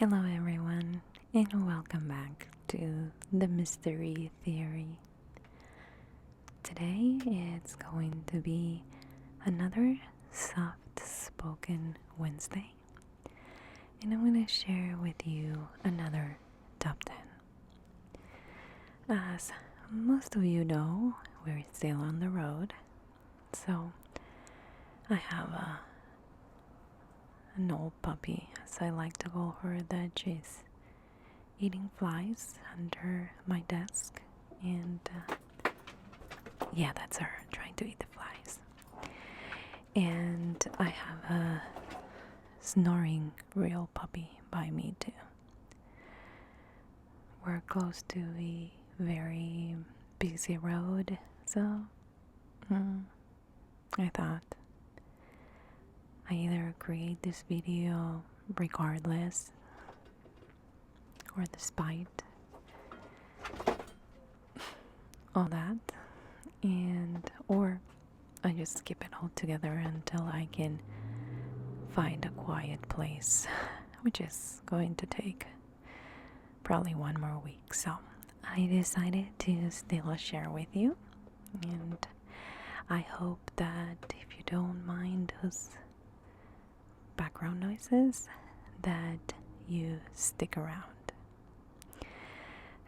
Hello, everyone, and welcome back to the Mystery Theory. Today it's going to be another soft spoken Wednesday, and I'm going to share with you another top 10. As most of you know, we're still on the road, so I have an old puppy, as I like to call her, that she's eating flies under my desk, and yeah, that's her trying to eat the flies. And I have a snoring real puppy by me too. We're close to a very busy road, so I thought I either create this video regardless or despite all that, and or I just skip it altogether until I can find a quiet place, which is going to take probably one more week. So I decided to still share with you, and I hope that if you don't mind those background noises, that you stick around.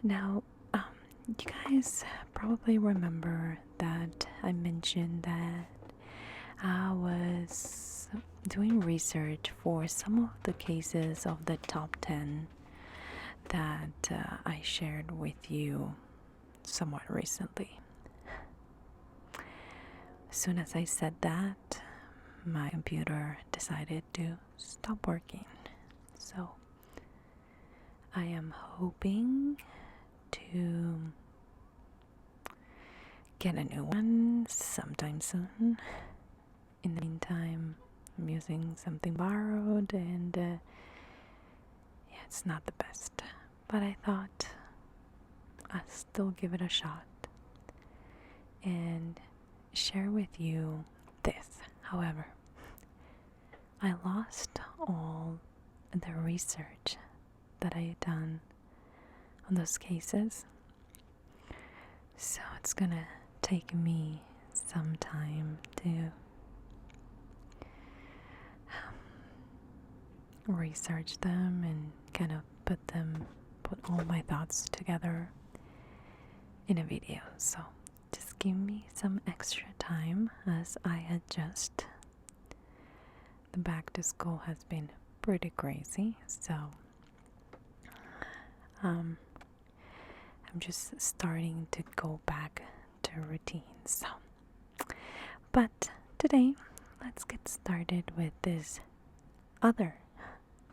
Now, you guys probably remember that I mentioned that I was doing research for some of the cases of the top 10 that I shared with you somewhat recently. As soon as I said that, my computer decided to stop working. So I am hoping to get a new one sometime soon. In the meantime, I'm using something borrowed, and yeah, it's not the best, but I thought I'll still give it a shot and share with you this. However, I lost all the research that I had done on those cases, so it's gonna take me some time to research them and kind of put all my thoughts together in a video. So just give me some extra time as I adjust. The back to school has been pretty crazy, so I'm just starting to go back to routine. So, but today, let's get started with this other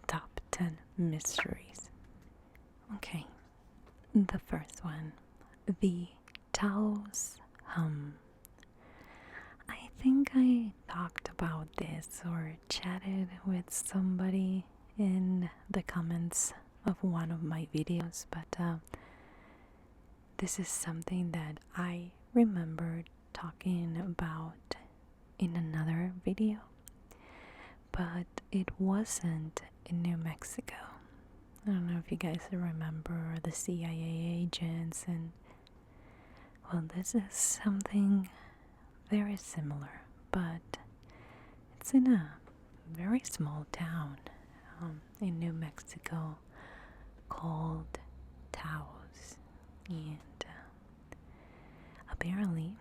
top 10 mysteries. Okay, the first one, the Tao's hum. I think I talked about this or chatted with somebody in the comments of one of my videos, but this is something that I remembered talking about in another video, but it wasn't in New Mexico. I don't know if you guys remember the CIA agents, and well, this is something very similar, but it's in a very small town in New Mexico called Taos. And apparently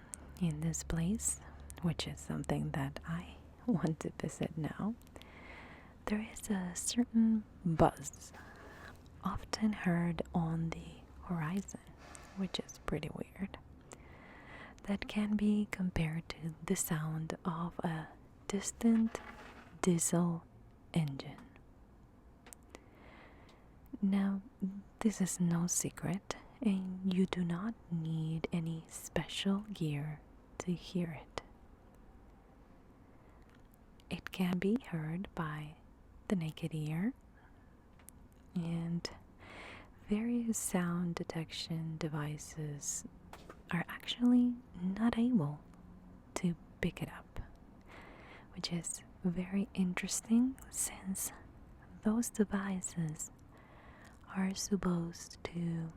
in this place, which is something that I want to visit now, there is a certain buzz often heard on the horizon, which is pretty weird, that can be compared to the sound of a distant diesel engine. Now, this is no secret, and you do not need any special gear to hear it. It can be heard by the naked ear, and various sound detection devices are actually not able to pick it up, which is very interesting since those devices are supposed to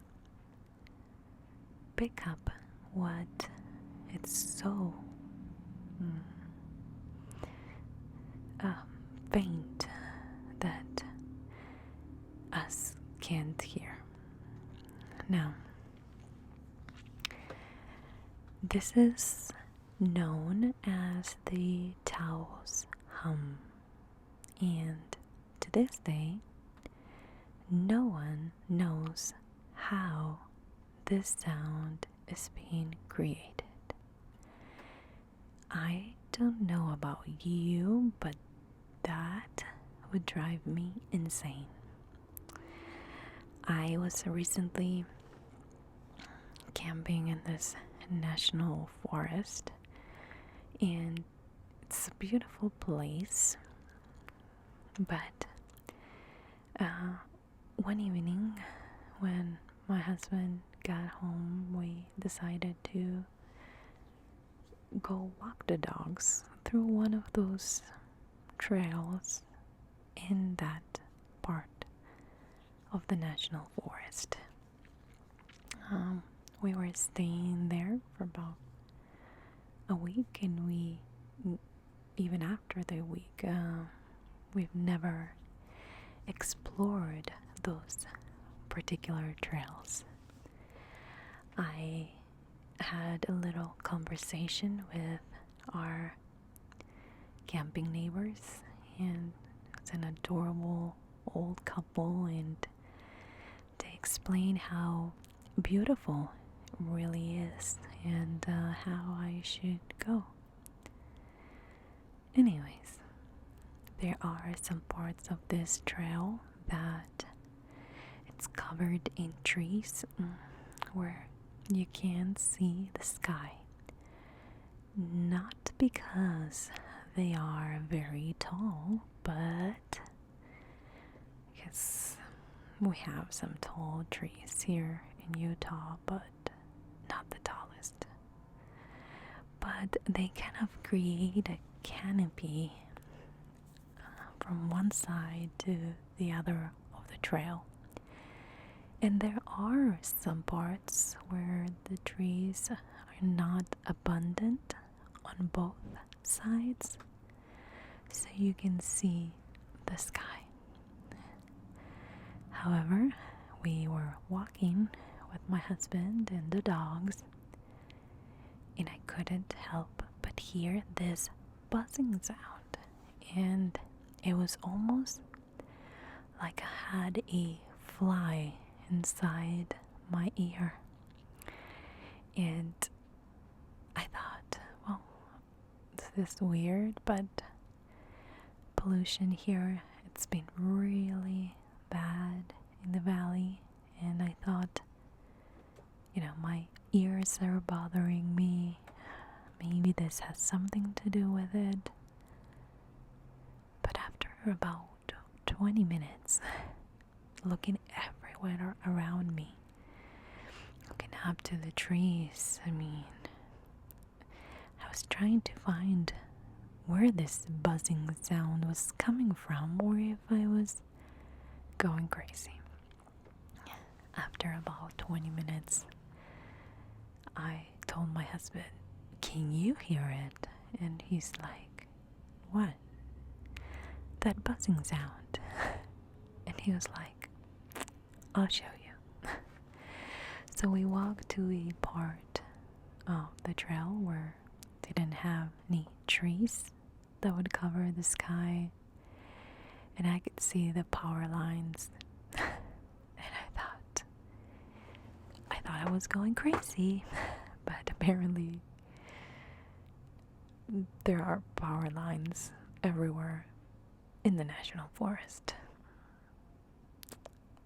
pick up what it's so mm, faint that us can't hear. Now, this is known as the Tao's hum, and to this day, no one knows how this sound is being created. I don't know about you, but that would drive me insane. I was recently camping in this national forest, and it's a beautiful place, but one evening when my husband got home, we decided to go walk the dogs through one of those trails in that part of the national forest. We were staying there for about a week, and even after the week, we've never explored those particular trails. I had a little conversation with our camping neighbors, and it's an adorable old couple, and they explain how beautiful it really is, and how I should go. Anyways, there are some parts of this trail that it's covered in trees where you can't see the sky. Not because they are very tall, but because we have some tall trees here in Utah, but not the tallest. But they kind of create a canopy from one side to the other of the trail. And there are some parts where the trees are not abundant on both sides, so you can see the sky. However, we were walking with my husband and the dogs, and I couldn't help but hear this buzzing sound, and it was almost like I had a fly inside my ear. And I thought, well, this is weird, but pollution here, it's been really bad in the valley, and I thought, my ears are bothering me. Maybe this has something to do with it. But after about 20 minutes, looking everywhere around me, looking up to the trees, I was trying to find where this buzzing sound was coming from, or if I was going crazy. After about 20 minutes, I told my husband, "Can you hear it?" And he's like, "What?" "That buzzing sound." And he was like, "I'll show you." So we walked to a part of the trail where they didn't have any trees that would cover the sky, and I could see the power lines. And I thought I was going crazy, but apparently there are power lines everywhere in the national forest.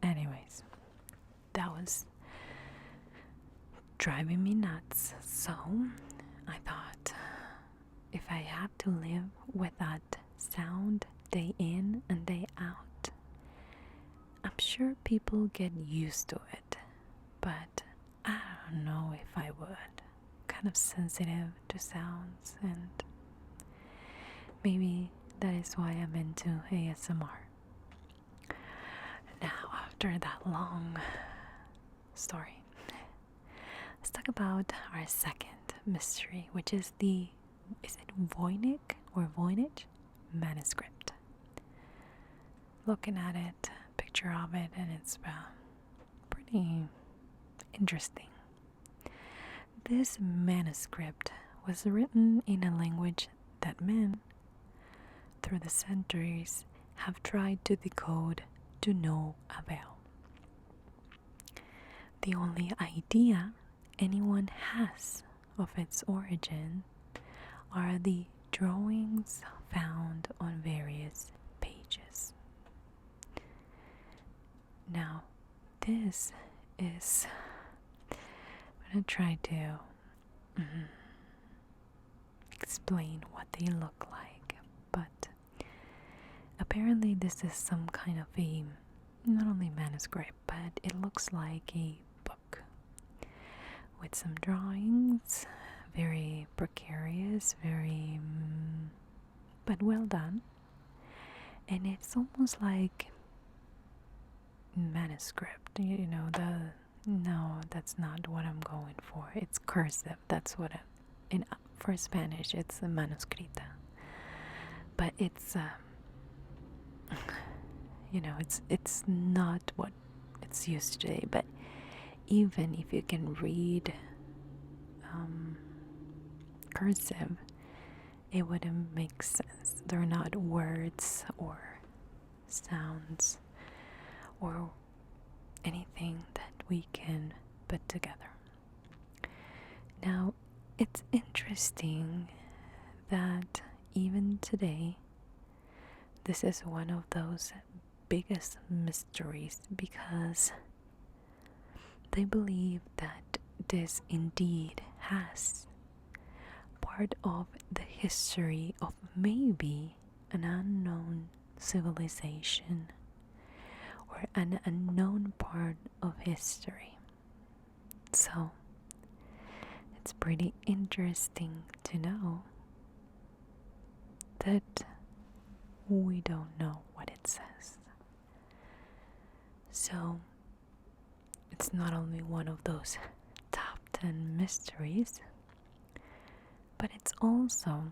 Anyways, that was driving me nuts, so I thought, if I have to live with that sound day in and day out, I'm sure people get used to it, but I don't know if I would. Kind of sensitive to sounds, and maybe that is why I'm into ASMR. Now, after that long story, let's talk about our second mystery, which is is it Voynich or Voynich manuscript. Looking at it, picture of it, and it's pretty interesting. This manuscript was written in a language that men, through the centuries, have tried to decode to no avail. The only idea anyone has of its origin are the drawings found on various pages. Now, this is, I'm going to try to explain what they look like, but apparently this is some kind of a, not only manuscript, but it looks like a book with some drawings, very precarious, very but well done. And it's almost like manuscript, you know, no, that's not what I'm going for. It's cursive. That's what for Spanish it's a manuscrita. But it's you know, it's not what it's used today. But even if you can read cursive, it wouldn't make sense. They're not words or sounds or anything that we can put together. Now, it's interesting that even today, this is one of those biggest mysteries, because they believe that this indeed has part of the history of maybe an unknown civilization or an unknown part of history. So it's pretty interesting to know that we don't know what it says. So it's not only one of those top 10 mysteries, but it's also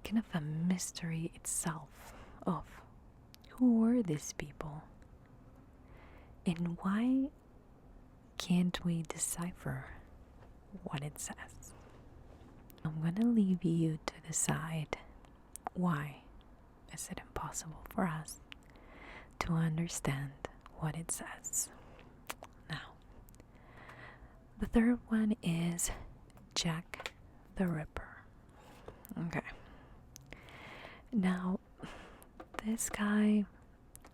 kind of a mystery itself of who were these people and why can't we decipher what it says. I'm gonna leave you to decide why is it impossible for us to understand what it says. Now, the third one is Jack the Ripper. Okay. Now, this guy,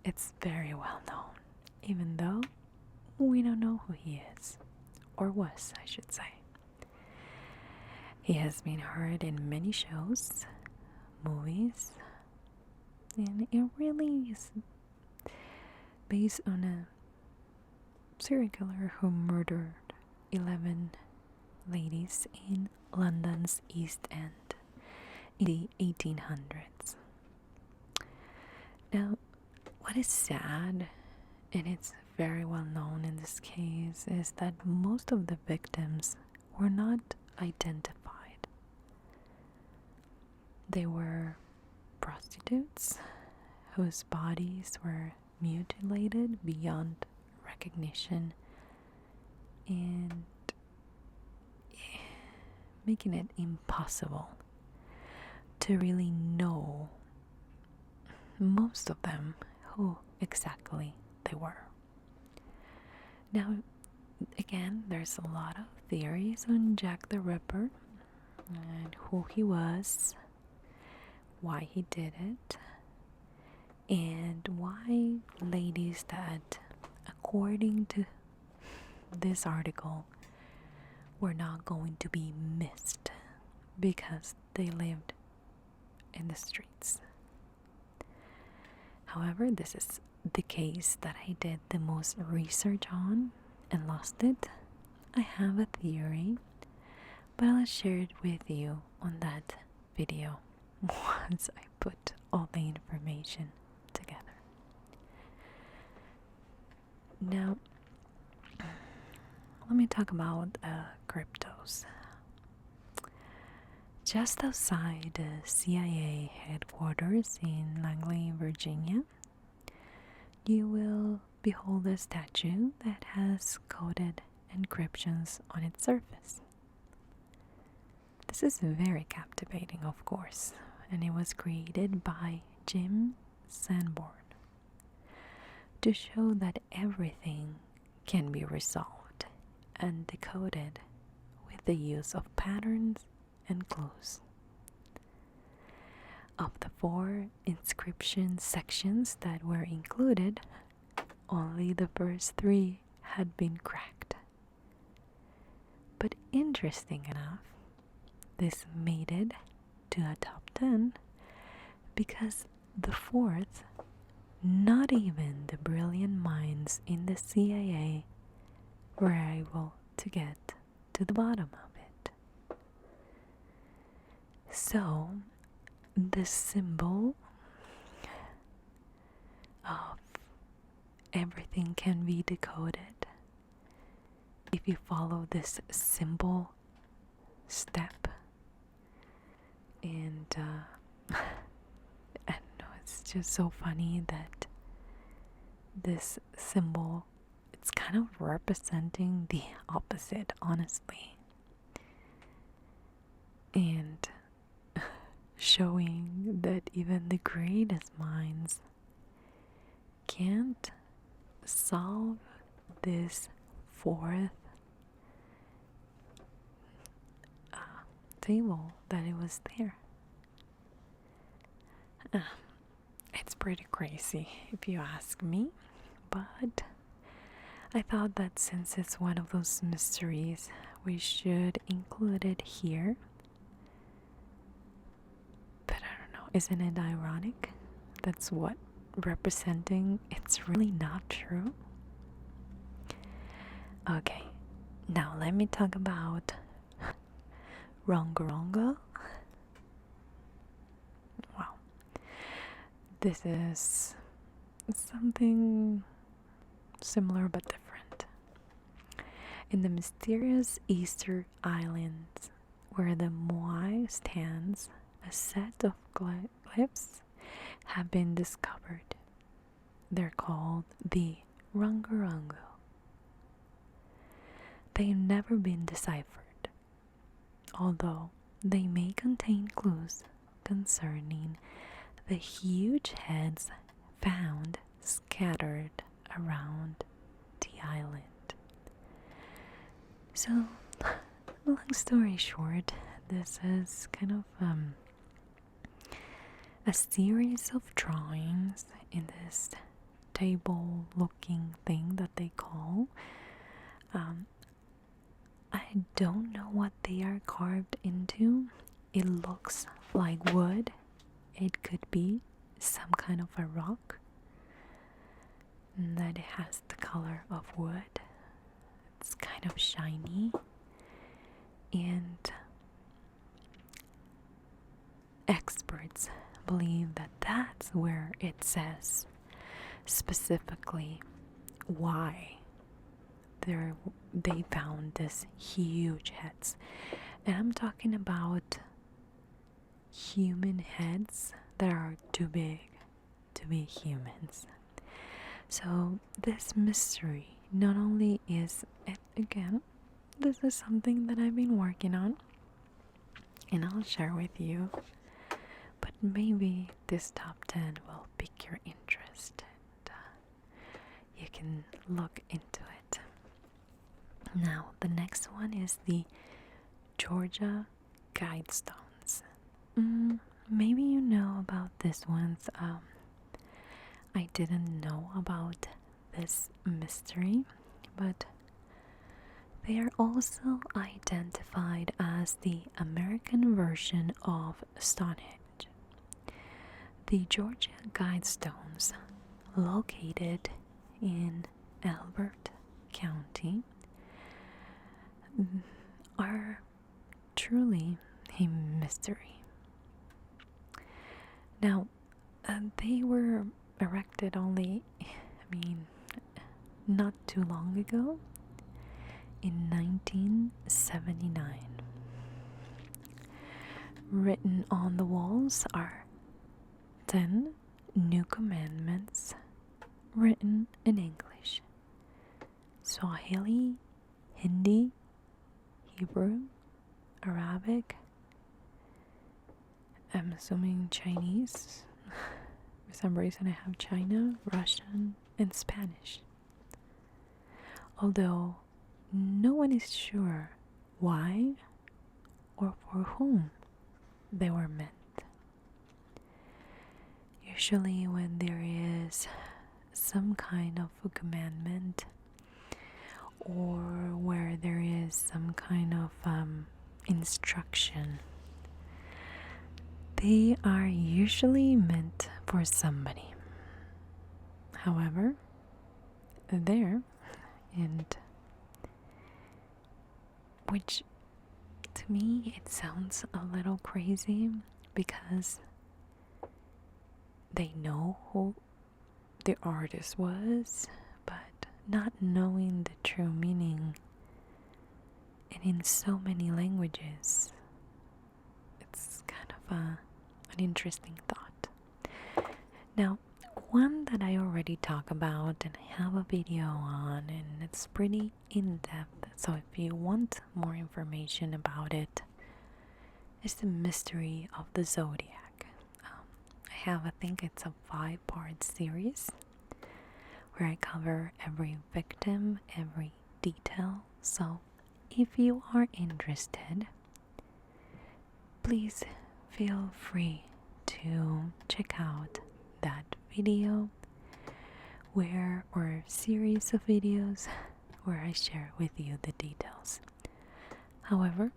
it's very well known, even though we don't know who he is, or was, I should say. He has been heard in many shows, movies, and it really is based on a serial killer who murdered 11 ladies in London's East End in the 1800s. Now, what is sad, and it's very well known in this case, is that most of the victims were not identified. They were prostitutes whose bodies were mutilated beyond recognition and making it impossible to really know, most of them, who exactly they were. Now, again, there's a lot of theories on Jack the Ripper and who he was, why he did it, and why ladies that, according to this article, were not going to be missed because they lived in the streets. However, this is the case that I did the most research on and lost it. I have a theory, but I'll share it with you on that video once I put all the information together. Now, let me talk about cryptos. Just outside the CIA headquarters in Langley, Virginia, you will behold a statue that has coded encryptions on its surface. This is very captivating, of course, and it was created by Jim Sanborn to show that everything can be resolved and decoded with the use of patterns and clues. Of the 4 inscription sections that were included, only the first 3 had been cracked. But interesting enough, this made it to a top 10 because the 4th, not even the brilliant minds in the CIA were able to get to the bottom of it. So, the symbol of everything can be decoded if you follow this simple step. And I don't know, it's just so funny that this symbol, it's kind of representing the opposite, honestly, and showing that even the greatest minds can't solve this 4th table that it was there. It's pretty crazy if you ask me, but I thought that since it's one of those mysteries, we should include it here. But I don't know, isn't it ironic? That's what representing it's really not true. Okay, now let me talk about Rongorongo. Wow, this is something similar but different. In the mysterious Easter Islands, where the Moai stands, a set of glyphs have been discovered. They're called the Rongorongo. They've never been deciphered, although they may contain clues concerning the huge heads found scattered around the island. So, long story short, this is kind of a series of drawings in this table looking thing that they call. I don't know what they are carved into. It looks like wood. It could be some kind of a rock that has the color of wood. It's kind of shiny, and experts believe that that's where it says specifically why they found this huge heads. And I'm talking about human heads that are too big to be humans. So this mystery not only is, again, this is something that I've been working on and I'll share with you, but maybe this top 10 will pique your interest and you can look into it. Now, the next one is the Georgia Guidestones. Maybe you know about this ones. I didn't know about this mystery, but they are also identified as the American version of Stonehenge. The Georgia Guidestones, located in Elbert County, are truly a mystery. Now, They were erected only, not too long ago, in 1979. Written on the walls are 10 new commandments written in English, Swahili, Hindi, Hebrew, Arabic, I'm assuming Chinese. For some reason I have China, Russian, and Spanish. Although no one is sure why or for whom they were meant. Usually when there is some kind of a commandment, or where there is some kind of instruction, they are usually meant for somebody. However, there, and which to me it sounds a little crazy, because they know who the artist was, but not knowing the true meaning, and in so many languages, it's kind of an interesting thought. Now, one that I already talked about and I have a video on, and it's pretty in-depth, so if you want more information about it, is the mystery of the Zodiac. I think it's a 5-part series where I cover every victim, every detail. So if you are interested, please feel free to check out that video or series of videos where I share with you the details. However,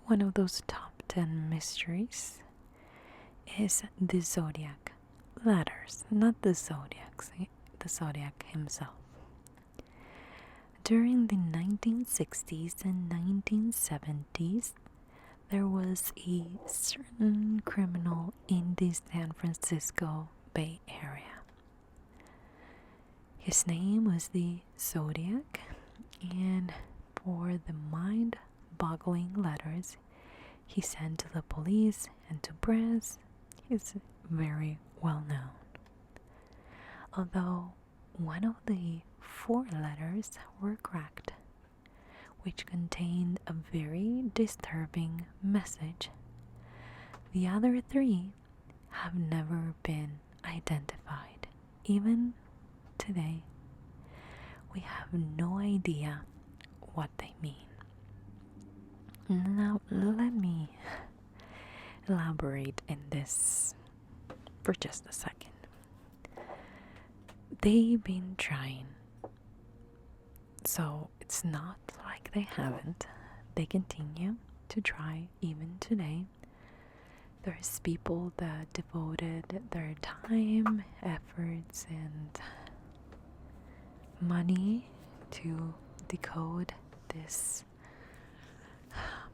one of those top 10 mysteries is the zodiac letters, not the zodiacs, the zodiac himself. During the 1960s and 1970s, there was a certain criminal in the San Francisco Bay Area. His name was the Zodiac, and for the mind-boggling letters he sent to the police and to press, he's very well known. Although one of the 4 letters were cracked, which contained a very disturbing message, the other 3 have never been identified. Even today, we have no idea what they mean. Now, let me elaborate in this for just a second. They've been trying, so it's not like they haven't. They continue to try even today. There's people that devoted their time, efforts, and money to decode this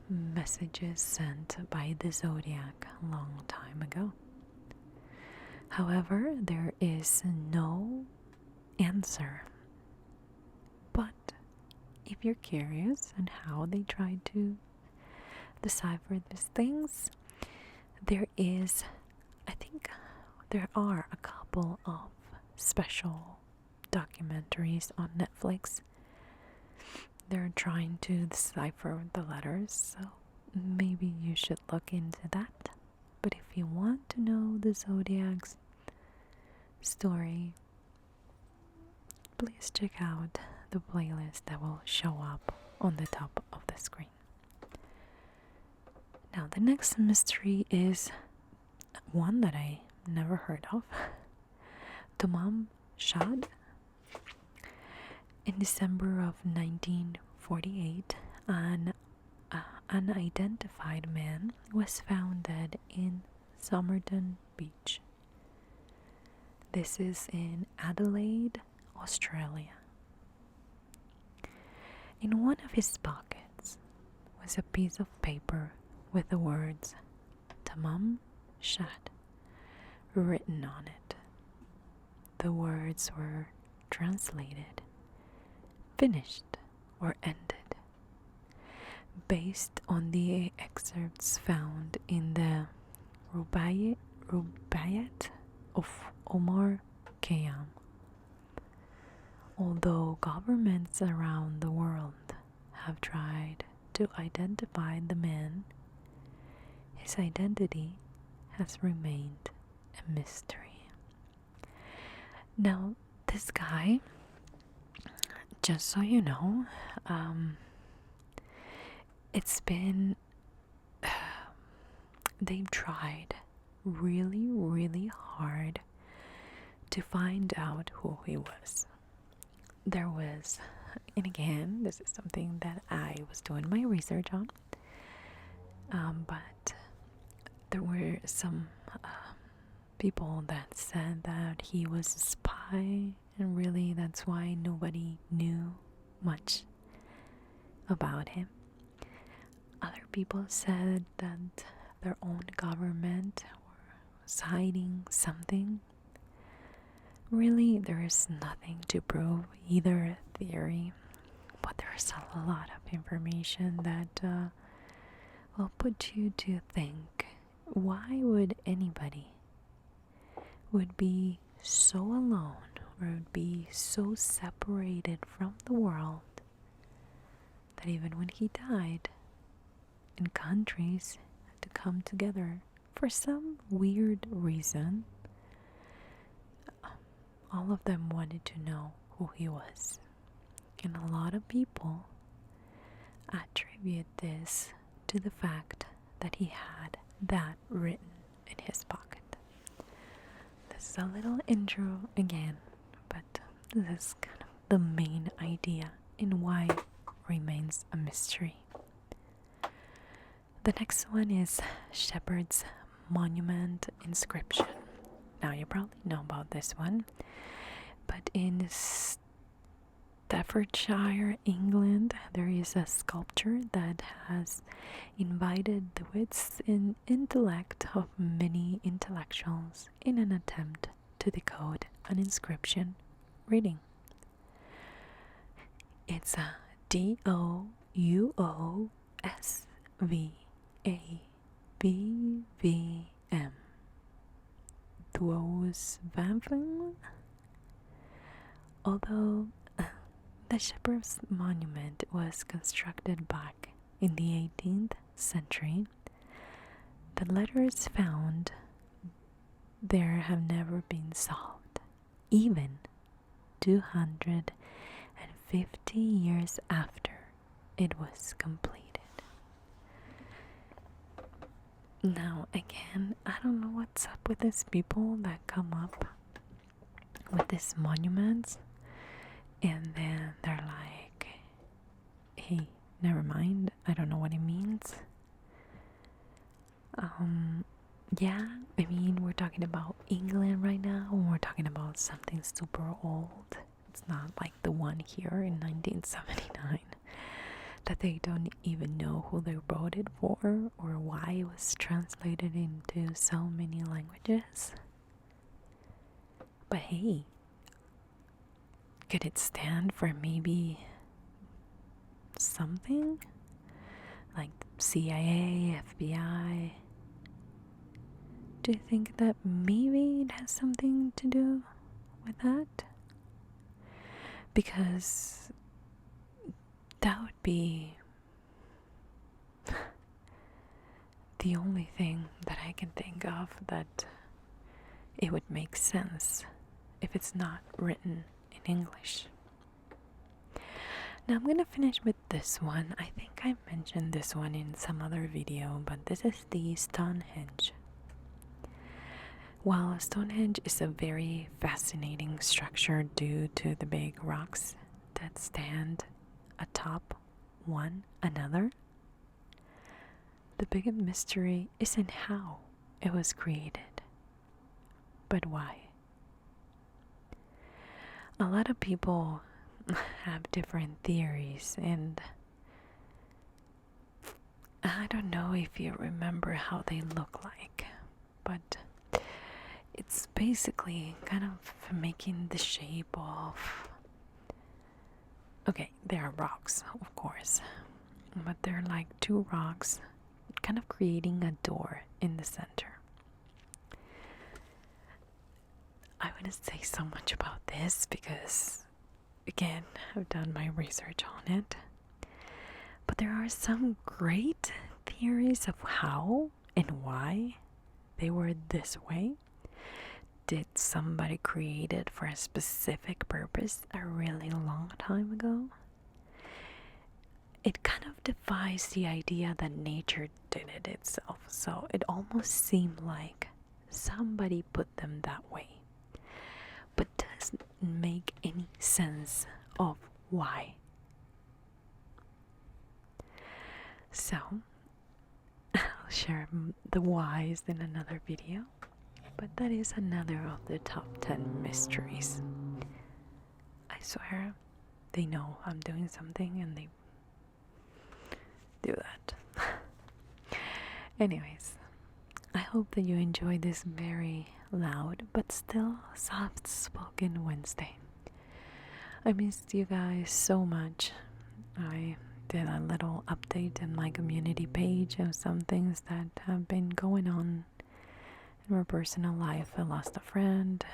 messages sent by the Zodiac a long time ago. However, there is no answer. But if you're curious on how they try to decipher these things, there are a couple of special documentaries on Netflix. They're trying to decipher the letters, so maybe you should look into that. But if you want to know the Zodiac's story, please check out the playlist that will show up on the top of the screen. Now, the next mystery is one that I never heard of. Tumam Shad. In December of 1948, an unidentified man was found dead in Somerton Beach. This is in Adelaide, Australia. In one of his pockets was a piece of paper with the words Tamam Shad written on it. The words were translated, finished, or ended, based on the excerpts found in the Rubaiyat of Omar Khayyam. Although governments around the world have tried to identify the man, his identity has remained a mystery. Now, this guy, just so you know, it's been they've tried really, really hard to find out who he was. There was, and again, this is something that I was doing my research on, but there were some people that said that he was a spy, and really that's why nobody knew much about him. Other people said that their own government was hiding something. Really, there is nothing to prove either theory, but there's a lot of information that will put you to think, why would anybody would be so alone or would be so separated from the world that even when he died, in countries had to come together for some weird reason. All of them wanted to know who he was, and a lot of people attribute this to the fact that he had that written in his pocket. This is a little intro again, but this is kind of the main idea in why it remains a mystery. The next one is Shepherd's Monument Inscription. Now you probably know about this one, but in Staffordshire, England, there is a sculpture that has invited the wits and intellect of many intellectuals in an attempt to decode an inscription reading. It's a DOUSVABVM. Dwosvaven. Although the Shepherd's Monument was constructed back in the 18th century, the letters found there have never been solved, even 250 years after it was completed. Now, again, I don't know what's up with these people that come up with these monuments and then they're like, hey, never mind, I don't know what it means. Yeah, I mean, we're talking about England right now, and we're talking about something super old. It's not like the one here in 1979 that they don't even know who they wrote it for or why it was translated into so many languages. But hey, could it stand for maybe something like CIA, FBI? Do you think that maybe it has something to do with that? Because that would be the only thing that I can think of that it would make sense if it's not written in English. Now I'm gonna finish with this one. I think I mentioned this one in some other video, but this is the Stonehenge. While Stonehenge is a very fascinating structure due to the big rocks that stand atop one another, the big mystery isn't how it was created, but why. A lot of people have different theories, and I don't know if you remember how they look like, but it basically kind of making the shape of. Okay, they are rocks, of course, but they're like two rocks, kind of creating a door in the center. I wouldn't say so much about this because, again, I've done my research on it. But there are some great theories of how and why they were this way. Did somebody create it for a specific purpose a really long time ago? It kind of defies the idea that nature did it itself, so it almost seemed like somebody put them that way. But doesn't make any sense of why. So, I'll share the whys in another video. But that is another of the top 10 mysteries. I swear, they know I'm doing something and they do that. Anyways, I hope that you enjoyed this very loud but still soft-spoken Wednesday. I missed you guys so much. I did a little update in my community page of some things that have been going on in my personal life. I lost a friend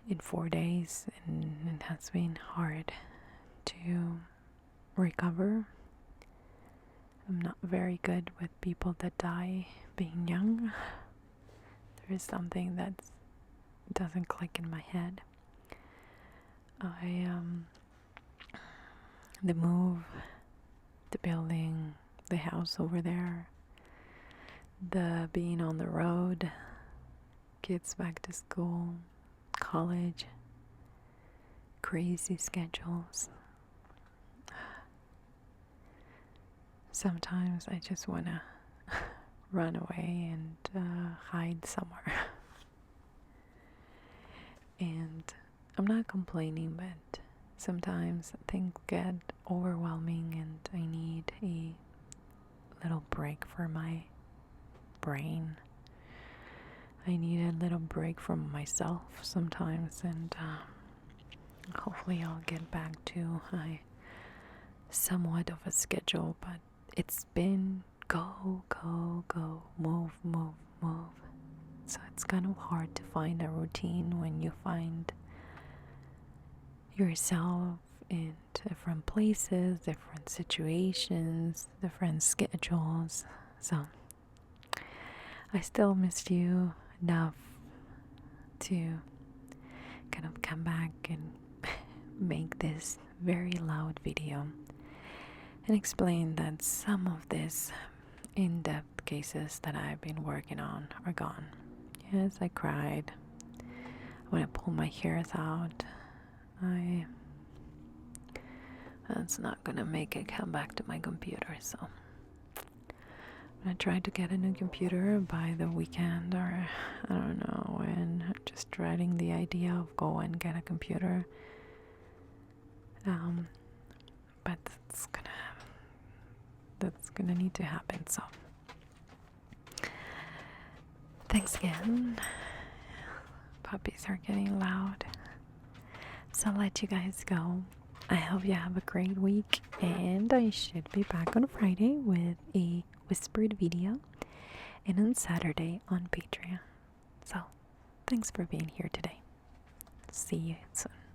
in 4 days, and it has been hard to recover. I'm not very good with people that die being young. There is something that doesn't click in my head. The move, the building, the house over there, the being on the road, kids back to school, college, crazy schedules. Sometimes I just want to run away and hide somewhere. And I'm not complaining, but sometimes things get overwhelming and I need a little break for my brain. I need a little break from myself sometimes, and hopefully I'll get back to a somewhat of a schedule, but it's been go, go, go, move, move, move. So it's kind of hard to find a routine when you find yourself in different places, different situations, different schedules. So I still missed you enough to kind of come back and make this very loud video and explain that some of these in-depth cases that I've been working on are gone. Yes, I cried when I pulled my hairs out. That's not gonna make it come back to my computer, so I'm gonna try to get a new computer by the weekend, or I don't know, and just dreading the idea of go and get a computer. But that's gonna need to happen, so thanks again. Puppies are getting loud, so I'll let you guys go. I hope you have a great week, and I should be back on Friday with a whispered video and on Saturday on Patreon. So thanks for being here today. See you soon.